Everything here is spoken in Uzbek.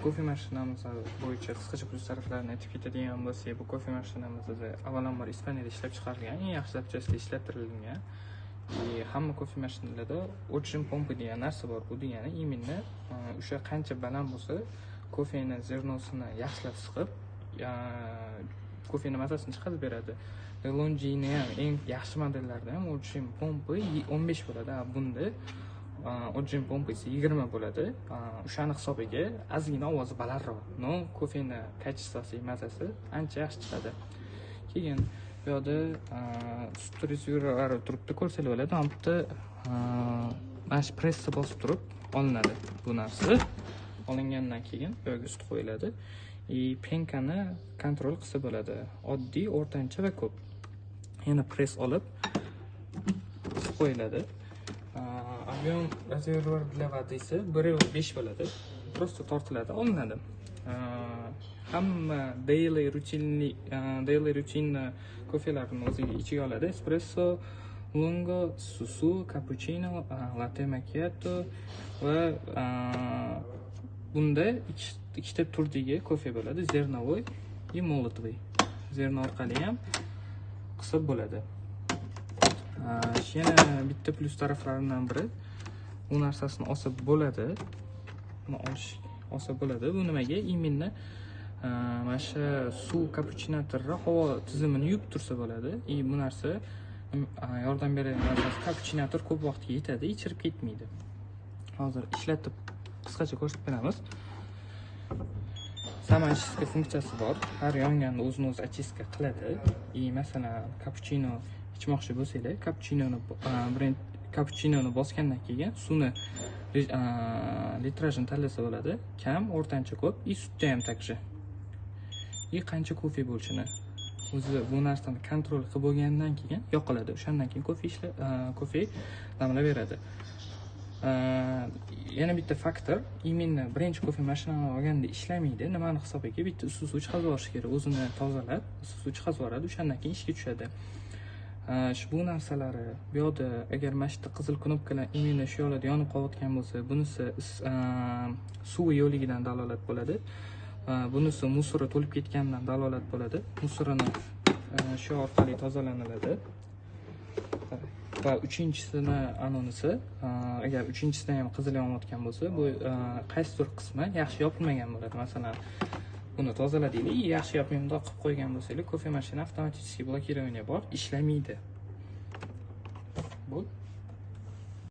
kofe mashinamiz bo'yicha qisqacha plyus taraflarini aytib ketadigan bo'lsak, bu kofe mashinamiz avvalambor Ispaniyada ishlab chiqarilgan, eng yaxshi zapchastda ishlatirilgan. Hamma kofe mashinalarida o'chim pompa degan narsa bor. Bu degani именно o'sha qancha baland bo'lsa, kofeni zernosini yaxshilab siqib, kofeni massasini chiqarib beradi. Longini ham eng yaxshi modellarda ham o'chim pompa 15 bo'ladi. Bunda o'chim pompasi 20 bo'ladi. O'shani hisobiga ozgina ovozi balandroq. No, kofeni kачествоsi, massasi ancha yaxshi chiqadi. Keyin bu yerda sut rezyurlari turibdi, ko'rsangiz bo'ladi. Bu yerda mana shu pressni bosib turib olinadi bu narsa. Olingandan keyin bu yerga sut qo'yiladi. Penkani kontrol qilsa bo'ladi. Oddiy, o'rtancha va ko'p. Yana press olib qo'yiladi. Объем rezervuarlar esa 1.5 bo'ladi. Просто tortiladi, olinadi. Hamma daily routine kofelarni o'ziga ichiga oladi. Espresso, lungo, susu, cappuccino, latte macchiato va bunda ikkita turdagi kofe bo'ladi. Zernovoy va молотый. Zerno orqali ham qilsa bo'ladi. Yana bitta plyus taraflaridan biri bu narsasini olsa bo'ladi. Buni olsa bo'ladi. Bu nimaga? Именно mana shu suv kappuchinatorni havo tizimini yuvib tursa bo'ladi. Bu narsa yordam beradigan narsa, kappuchinator ko'p vaqtga yetadi, ichirib ketmaydi. Hozir ishlatib qisqacha ko'rsatib beramiz. Samachistga funksiyasi bor. Har yonganda o'zini o'zi очистка qiladi. Masalan, kappuchino ichmoqchi bo'lsanglar, kappuchinoni bosgandan keyin suvni litrajini tanlasa bo'ladi. Kam, o'rtancha, ko'p, sutda ham takshi. Qancha kofe bo'lishini o'zi bu narsani kontrol qilib bo'lgandan keyin yoqiladi. O'shandan keyin kofe damlaveradi. Yana bitta faktor, именно birinchi kofe mashinani olganda ishlamaydi. Nimani hisobiga? Bitta issiq suv chiqarib olish kerak. O'zini tozalab, issiq suv chiqarib yuboradi. O'shandan keyin ishga tushadi. Bu narsalari bu yerda agar mana shu qizil knopkalar именно shu yo'lda yonib qolayotgan bo'lsa, bunisi suv yo'ligidan dalolat bo'ladi. Bunisi musori to'lib ketganidan dalolat bo'ladi. Musorini shu orqali tozalanadi. Va uchinchisini anonisi, agar uchinchisidan ham qizil yonayotgan bo'lsa, bu qaysidir qismi yaxshi yopilmagan bo'ladi. Masalan, buni tozaladinglar, yaxshi yopmay bundoq qilib qo'ygan bo'lsangiz, kofe mashina avtomatik blokирование bor, ishlamaydi. Bu